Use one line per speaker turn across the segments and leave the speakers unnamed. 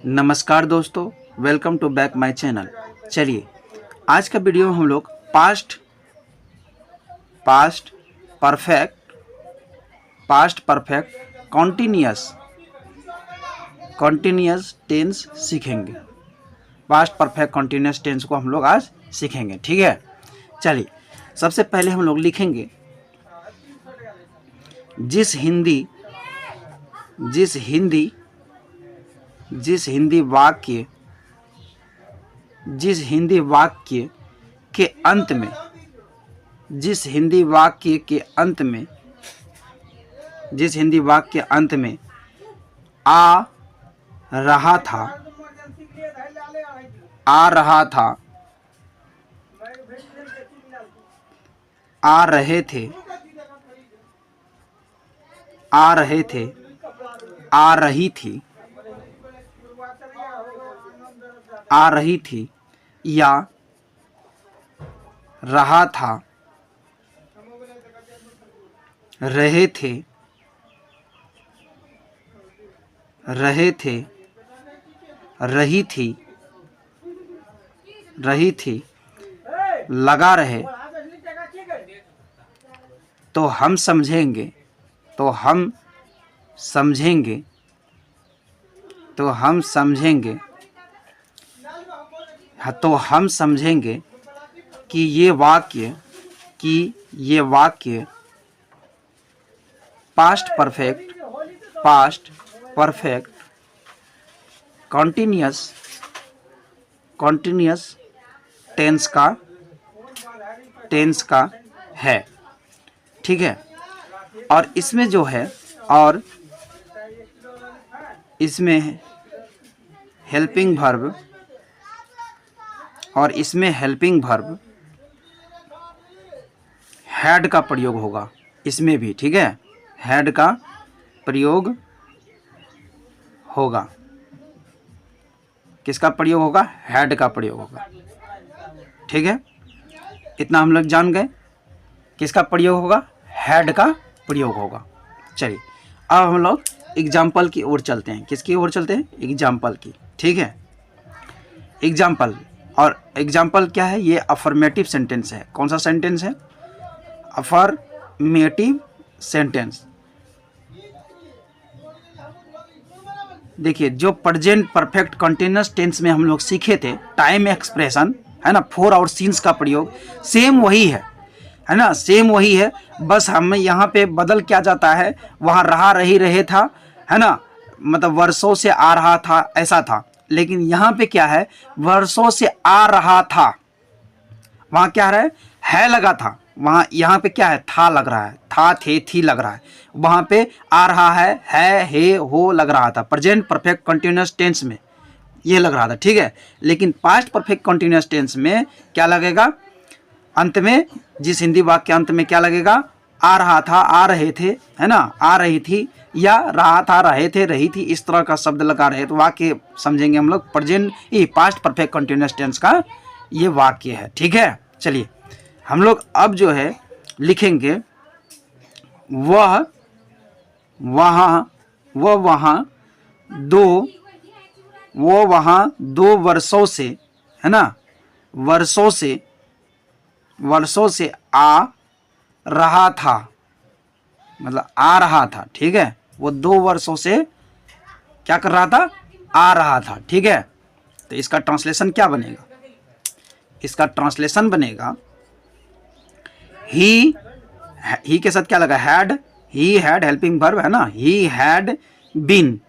नमस्कार दोस्तों, welcome to back my channel. चलिए आज का वीडियो हम लोग पास्ट परफेक्ट कॉन्टिन्यूअस टेंस सीखेंगे। पास्ट परफेक्ट कॉन्टिन्यूअस टेंस को हम लोग आज सीखेंगे, ठीक है। चलिए सबसे पहले हम लोग लिखेंगे जिस हिंदी वाक्य के अंत में आ रहा था, आ रहे थे, आ रही थी या रहा था, रहे थे, रही थी, लगा रहे, तो हम समझेंगे, कि ये वाक्य पास्ट परफेक्ट कॉन्टिन्यूअस टेंस का है, ठीक है। और इसमें जो है हेल्पिंग वर्ब हैड का प्रयोग होगा इसमें भी, ठीक है। हैड का प्रयोग होगा, किसका प्रयोग होगा? हैड का प्रयोग होगा, ठीक है। इतना हम लोग जान गए, किसका प्रयोग होगा? हैड का प्रयोग होगा। चलिए अब हम लोग एग्जाम्पल की ओर चलते हैं। किसकी ओर चलते हैं? एग्जाम्पल की, ठीक है। एग्जाम्पल, और एग्जाम्पल क्या है? ये अफर्मेटिव सेंटेंस है। कौन सा सेंटेंस है? Affirmative sentence. देखिए जो प्रेजेंट परफेक्ट कंटिन्यूअस टेंस में हम लोग सीखे थे, टाइम एक्सप्रेशन है ना, फोर और सीन्स का प्रयोग सेम वही है ना, सेम वही है। बस हमें यहाँ पे बदल क्या जाता है, वहाँ रहा रही रहे था, है ना, मतलब वर्षों से आ रहा था ऐसा था। लेकिन यहाँ पे क्या है? वर्षों से आ रहा था, वहाँ क्या है लगा था। वहाँ यहाँ पे क्या है? था लग रहा है, था थे थी लग रहा है। वहाँ पे आ रहा है हे हो लग रहा था। प्रेजेंट परफेक्ट कंटिन्यूअस टेंस में ये लग रहा था, ठीक है। लेकिन पास्ट परफेक्ट कंटिन्यूअस टेंस में क्या लगेगा? अंत में, जिस हिंदी वाक्य के अंत में क्या लगेगा? आ रहा था, आ रहे थे, है ना, आ रही थी, या रहा था, रहे थे, रही थी, इस तरह का शब्द लगा रहे तो वाक्य समझेंगे हम लोग present past perfect continuous tense का ये वाक्य है, ठीक है। चलिए हम लोग अब जो है लिखेंगे वह वहाँ दो वर्षों से, है ना, वर्षों से आ रहा था, मतलब आ रहा था, ठीक है। वो 2 वर्षों से क्या कर रहा था? आ रहा था, ठीक है। तो इसका ट्रांसलेशन क्या बनेगा? इसका ट्रांसलेशन बनेगा ही के साथ क्या लगा? Had, he had helping verb है ना, ही हैड बीन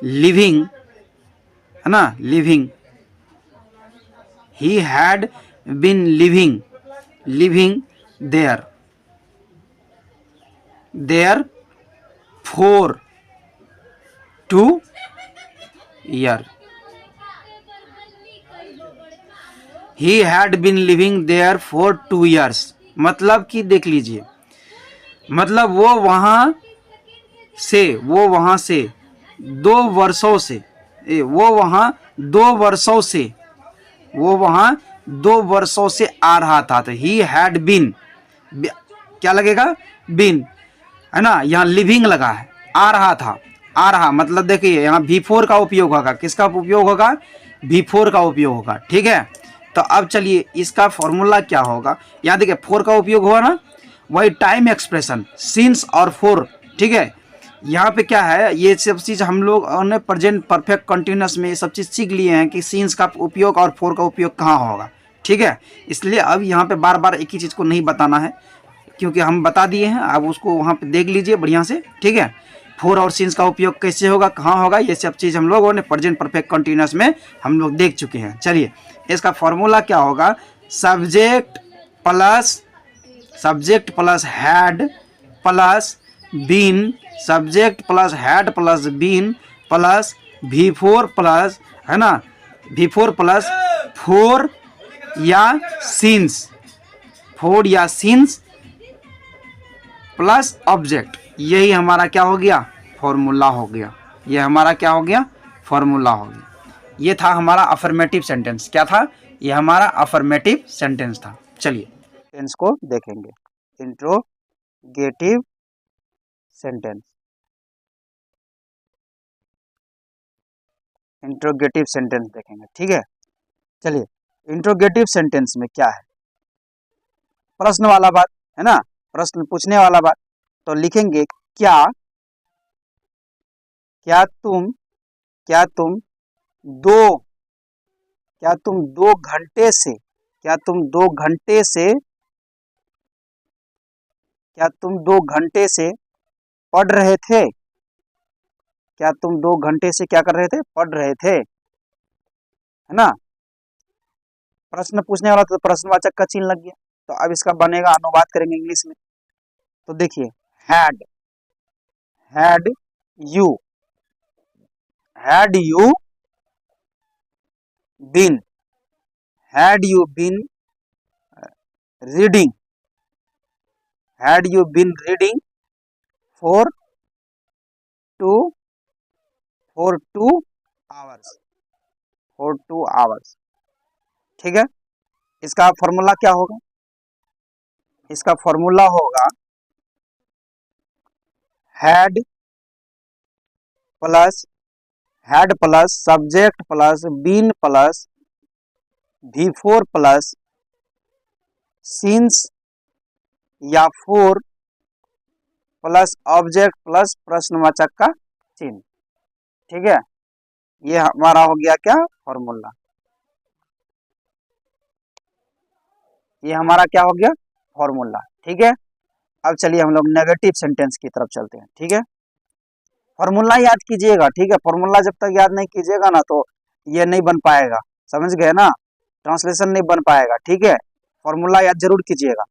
लिविंग, है ना, living, he had been living there for 2 years. he had been living there for 2 years, मतलब कि देख लीजिए, मतलब वो वहाँ से 2 वर्षों से, वो वहाँ 2 वर्षों से आ रहा था। तो ही हैड बीन, क्या लगेगा? बीन, है ना, यहाँ लिविंग लगा है, आ रहा था, आ रहा, मतलब देखिए यहाँ V4 का उपयोग होगा, किसका उपयोग होगा, V4 का उपयोग होगा, ठीक है। तो अब चलिए इसका फॉर्मूला क्या होगा, यहाँ देखिए 4 का उपयोग हुआ ना, वही टाइम एक्सप्रेशन सिंस और फोर, ठीक है। यहाँ पे क्या है, ये सब चीज़ हम लोग ने प्रेजेंट परफेक्ट कंटिन्यूस में ये सब चीज़ सीख लिए हैं कि सिंस का उपयोग और फोर का उपयोग कहाँ होगा, ठीक है। इसलिए अब यहाँ पे बार बार एक ही चीज़ को नहीं बताना है, क्योंकि हम बता दिए हैं, आप उसको वहाँ पे देख लीजिए बढ़िया से, ठीक है। फोर और सिंस का उपयोग कैसे होगा, कहाँ होगा, ये सब चीज़ हम लोगों ने प्रेजेंट परफेक्ट कंटिन्यूस में हम लोग देख चुके हैं। चलिए इसका फॉर्मूला क्या होगा, subject plus had plus been, subject plus had plus been plus V4 plus, है ना, V4 प्लस फोर या सिंस प्लस ऑब्जेक्ट, यही हमारा क्या हो गया, फॉर्मूला हो गया। ये हमारा क्या हो गया, फॉर्मूला हो गया। ये था हमारा अफर्मेटिव सेंटेंस। क्या था, ये हमारा अफर्मेटिव सेंटेंस था। चलिए टेंस को देखेंगे, इंट्रोगेटिव सेंटेंस। इंट्रोगेटिव सेंटेंस देखेंगे, ठीक है। चलिए इंट्रोगेटिव सेंटेंस में क्या है, प्रश्न वाला बात है ना, प्रश्न पूछने वाला बात। तो लिखेंगे क्या तुम दो क्या तुम 2 घंटे से क्या तुम 2 घंटे से क्या तुम 2 घंटे से पढ़ रहे थे, क्या तुम 2 घंटे से क्या कर रहे थे, पढ़ रहे थे, है ना। प्रश्न पूछने वाला तो प्रश्नवाचक का चिन्ह लग गया। तो अब इसका बनेगा, अनुवाद करेंगे इंग्लिश में। तो देखिए had you been reading for 2 hours, ठीक है। इसका फॉर्मूला क्या होगा, इसका फॉर्मूला होगा had plus subject plus been plus V4 plus since या फोर प्लस ऑब्जेक्ट प्लस प्रश्नवाचक का चिन्ह, ठीक है। ये हमारा हो गया क्या, फॉर्मूला। ये हमारा क्या हो गया, फॉर्मूला, ठीक है। अब चलिए हम लोग नेगेटिव सेंटेंस की तरफ चलते हैं, ठीक है। फॉर्मूला याद कीजिएगा, ठीक है। फॉर्मूला जब तक याद नहीं कीजिएगा ना तो ये नहीं बन पाएगा, समझ गए ना, ट्रांसलेशन नहीं बन पाएगा, ठीक है। फॉर्मूला याद जरूर कीजिएगा।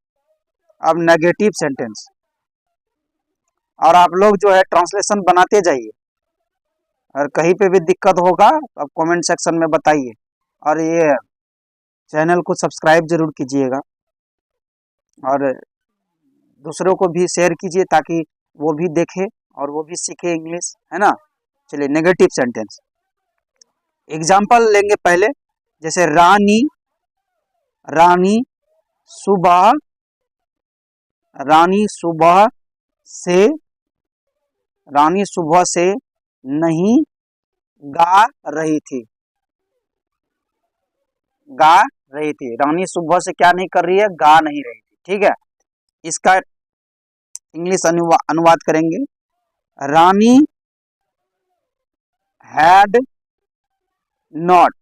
अब नेगेटिव सेंटेंस, और आप लोग जो है ट्रांसलेशन बनाते जाइए, और कहीं पे भी दिक्कत होगा तो आप कमेंट सेक्शन में बताइए, और ये चैनल को सब्सक्राइब जरूर कीजिएगा, और दूसरों को भी शेयर कीजिए ताकि वो भी देखे और वो भी सीखे इंग्लिश, है ना। चलिए नेगेटिव सेंटेंस एग्जाम्पल लेंगे पहले, जैसे रानी सुबह से नहीं गा रही थी, रानी सुबह से क्या नहीं कर रही है, गा नहीं रही थी, ठीक है। इसका इंग्लिश अनुवाद करेंगे, रानी हैड नॉट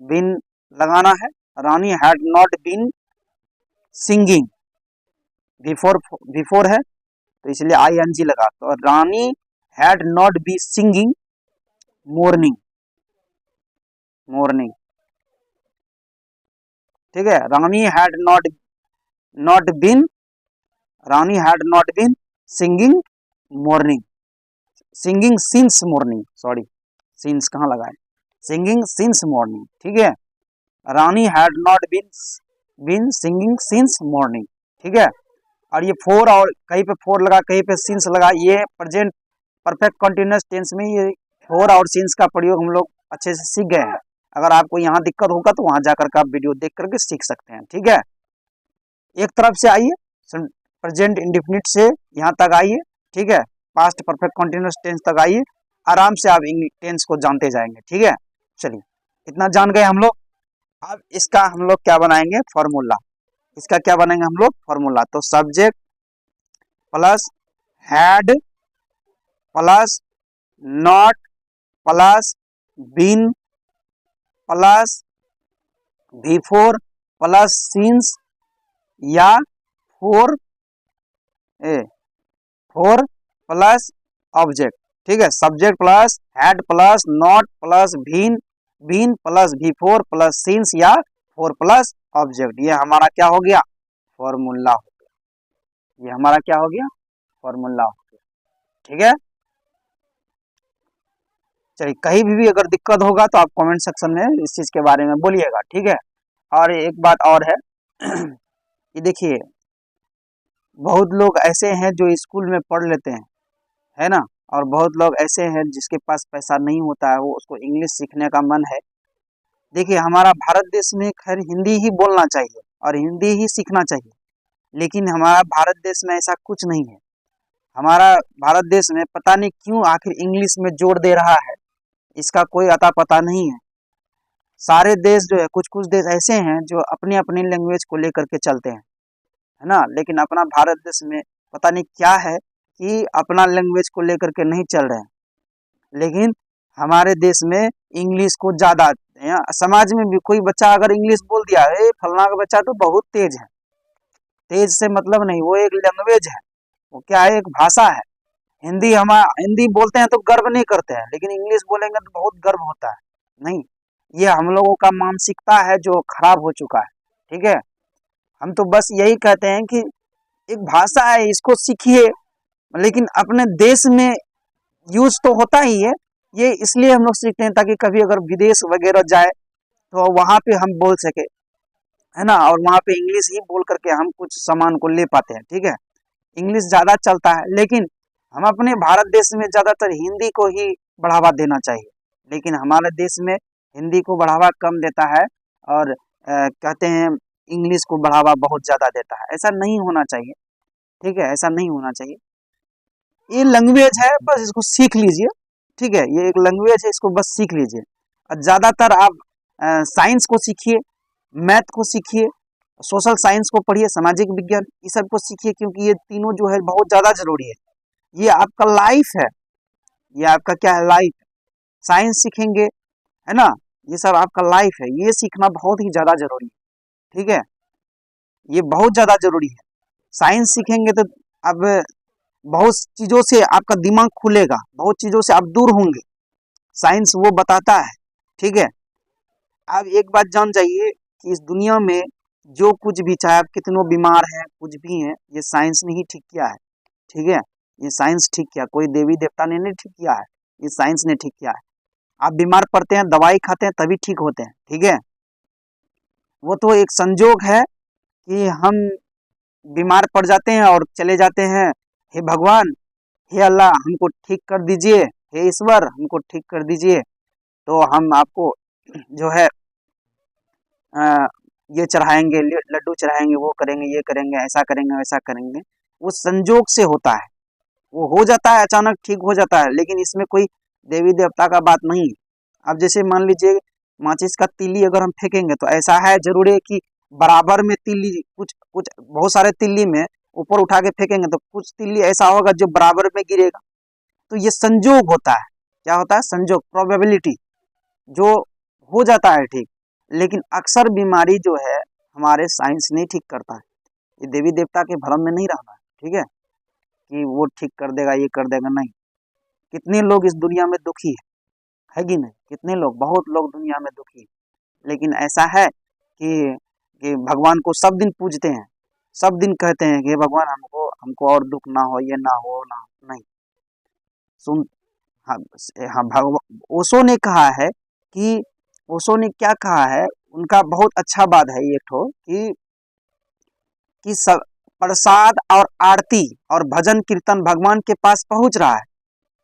बीन लगाना है, Rani had not been singing, before है तो इसलिए ING लगा, तो Rani had not be singing morning, ठीक है। Rani had not been singing morning, singing since morning, sorry since कहाँ लगाए, सिंगिंग सिंस मॉर्निंग, ठीक है। Rani had not been singing since morning, ठीक है। और ये फोर, और कहीं पे फोर लगा कहीं पे सिंस लगा, ये प्रेजेंट परफेक्ट कंटिन्यूअस टेंस में ये फोर और सिंस का प्रयोग हम लोग अच्छे से सीख गए हैं। अगर आपको यहाँ दिक्कत होगा तो वहां जाकर के आप वीडियो देख करके सीख सकते हैं, ठीक है। एक तरफ से आइए प्रेजेंट इंडेफिनिट से यहाँ तक आइए, ठीक है, पास्ट परफेक्ट कंटिन्यूअस टेंस तक आइए, आराम से आप इंग्लिश टेंस को जानते जाएंगे, ठीक है। चलिए इतना जान गए हम लोग। अब इसका हम लोग क्या बनाएंगे, फॉर्मूला। इसका क्या बनाएंगे हम लोग, फॉर्मूला। तो subject plus had plus not plus been plus before plus since या फोर प्लस ऑब्जेक्ट, ठीक है। Subject plus had plus not plus been, been plus before plus since या फोर प्लस ऑब्जेक्ट, ये हमारा क्या हो गया, फॉर्मूला हो गया। ये हमारा क्या हो गया, फॉर्मूला हो गया, ठीक है। चलिए कहीं भी अगर दिक्कत होगा तो आप कमेंट सेक्शन में इस चीज के बारे में बोलिएगा, ठीक है। और एक बात और है ये देखिए, बहुत लोग ऐसे हैं जो स्कूल में पढ़ लेते हैं, है ना, और बहुत लोग ऐसे हैं जिसके पास पैसा नहीं होता है, वो उसको इंग्लिश सीखने का मन है। देखिए हमारा भारत देश में खैर हिंदी ही बोलना चाहिए और हिंदी ही सीखना चाहिए, लेकिन हमारा भारत देश में ऐसा कुछ नहीं है। हमारा भारत देश में पता नहीं क्यों आखिर इंग्लिश में जोर दे रहा है, इसका कोई अता पता नहीं है। सारे देश जो है, कुछ कुछ देश ऐसे हैं जो अपनी अपनी लैंग्वेज को लेकर के चलते हैं, है ना, लेकिन अपना भारत देश में पता नहीं क्या है कि अपना लैंग्वेज को लेकर के नहीं चल रहे हैं। लेकिन हमारे देश में इंग्लिश को ज़्यादा, समाज में भी कोई बच्चा अगर इंग्लिश बोल दिया है, फलना का बच्चा तो बहुत तेज है, तेज से मतलब नहीं, वो एक लैंग्वेज है, वो क्या है, एक भाषा है। हिंदी बोलते हैं तो गर्व नहीं करते हैं, लेकिन इंग्लिश बोलेंगे तो बहुत गर्व होता है। नहीं, ये हम लोगों का मानसिकता है जो खराब हो चुका है, ठीक है। हम तो बस यही कहते हैं कि एक भाषा है, इसको सीखिए, लेकिन अपने देश में यूज तो होता ही है। ये इसलिए हम लोग सीखते हैं ताकि कभी अगर विदेश वगैरह जाए तो वहाँ पे हम बोल सके, है ना, और वहाँ पे इंग्लिश ही बोल करके हम कुछ सामान को ले पाते हैं, ठीक है। इंग्लिश ज़्यादा चलता है, लेकिन हम अपने भारत देश में ज़्यादातर हिंदी को ही बढ़ावा देना चाहिए, लेकिन हमारे देश में हिंदी को बढ़ावा कम देता है और कहते हैं इंग्लिश को बढ़ावा बहुत ज़्यादा देता है। ऐसा नहीं होना चाहिए, ठीक है, ऐसा नहीं होना चाहिए। ये लैंग्वेज है, बस इसको सीख लीजिए, ठीक है, ये एक लैंग्वेज है, इसको बस सीख लीजिए। और ज़्यादातर आप साइंस को सीखिए, मैथ को सीखिए, सोशल साइंस को पढ़िए, सामाजिक विज्ञान, ये सब को सीखिए, क्योंकि ये तीनों जो है बहुत ज़्यादा जरूरी है। ये आपका लाइफ है, ये आपका क्या है, लाइफ। साइंस सीखेंगे, है ना, ये सब आपका लाइफ है, ये सीखना बहुत ही ज़्यादा जरूरी है, ठीक है, ये बहुत ज़्यादा जरूरी है। साइंस सीखेंगे तो अब बहुत चीज़ों से आपका दिमाग खुलेगा, बहुत चीज़ों से आप दूर होंगे, साइंस वो बताता है, ठीक है। आप एक बात जान जाइए कि इस दुनिया में जो कुछ भी, चाहे आप कितनों बीमार हैं, कुछ भी हैं, ये साइंस ने ही ठीक किया है, ठीक है, ये साइंस ठीक किया, कोई देवी देवता ने नहीं ठीक किया है, ये साइंस ने ठीक किया है। आप बीमार पड़ते हैं, दवाई खाते हैं, तभी ठीक होते हैं, ठीक है। वो तो एक संजोग है कि हम बीमार पड़ जाते हैं और चले जाते हैं, हे भगवान, हे अल्लाह, हमको ठीक कर दीजिए, हे ईश्वर, हमको ठीक कर दीजिए, तो हम आपको जो है ये चढ़ाएंगे, लड्डू चढ़ाएंगे, वो करेंगे, ये करेंगे, ऐसा करेंगे, वैसा करेंगे। वो संजोग से होता है, वो हो जाता है, अचानक ठीक हो जाता है, लेकिन इसमें कोई देवी देवता का बात नहीं है। अब जैसे मान लीजिए माचिस का तीली अगर हम फेंकेंगे तो ऐसा है जरूरी है कि बराबर में तीली, कुछ कुछ बहुत सारे तीली में ऊपर उठा के फेंकेंगे तो कुछ तीली ऐसा होगा जो बराबर में गिरेगा। तो ये संजोग होता है, क्या होता है, संजोग, प्रोबेबिलिटी, जो हो जाता है ठीक। लेकिन अक्सर बीमारी जो है हमारे साइंस नहीं ठीक करता है, ये देवी देवता के भ्रम में नहीं रहना है, ठीक है, कि वो ठीक कर देगा, ये कर देगा, नहीं। कितने लोग इस दुनिया में दुखी है कि नहीं, कितने लोग, बहुत लोग दुनिया में दुखी है, लेकिन ऐसा है कि भगवान को सब दिन पूजते हैं, सब दिन कहते हैं कि हे भगवान, हमको हमको और दुख ना हो, ये ना हो, ना, नहीं सुन। हाँ, हाँ, भगवान ओशो ने कहा है कि, ओशो ने क्या कहा है, उनका बहुत अच्छा बात है ये ठो कि सब प्रसाद और आरती और भजन कीर्तन भगवान के पास पहुंच रहा है,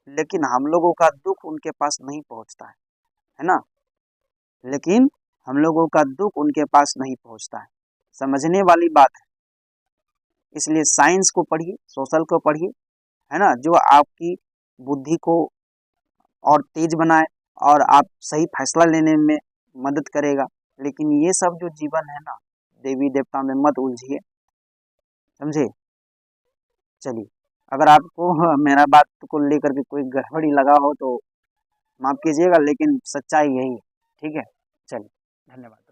लेकिन हम लोगों का दुख उनके पास नहीं पहुंचता है ना, लेकिन हम लोगों का दुख उनके पास नहीं पहुंचता है। समझने वाली बात है, इसलिए साइंस को पढ़िए, सोशल को पढ़िए, है ना, जो आपकी बुद्धि को और तेज बनाए और आप सही फैसला लेने में मदद करेगा। लेकिन ये सब जो जीवन है ना, देवी देवता में मत उलझिए, समझे। चलिए, अगर आपको मेरा बात को लेकर के कोई गड़बड़ी लगा हो तो माफ कीजिएगा, लेकिन सच्चाई यही है। ठीक है, चलिए, धन्यवाद।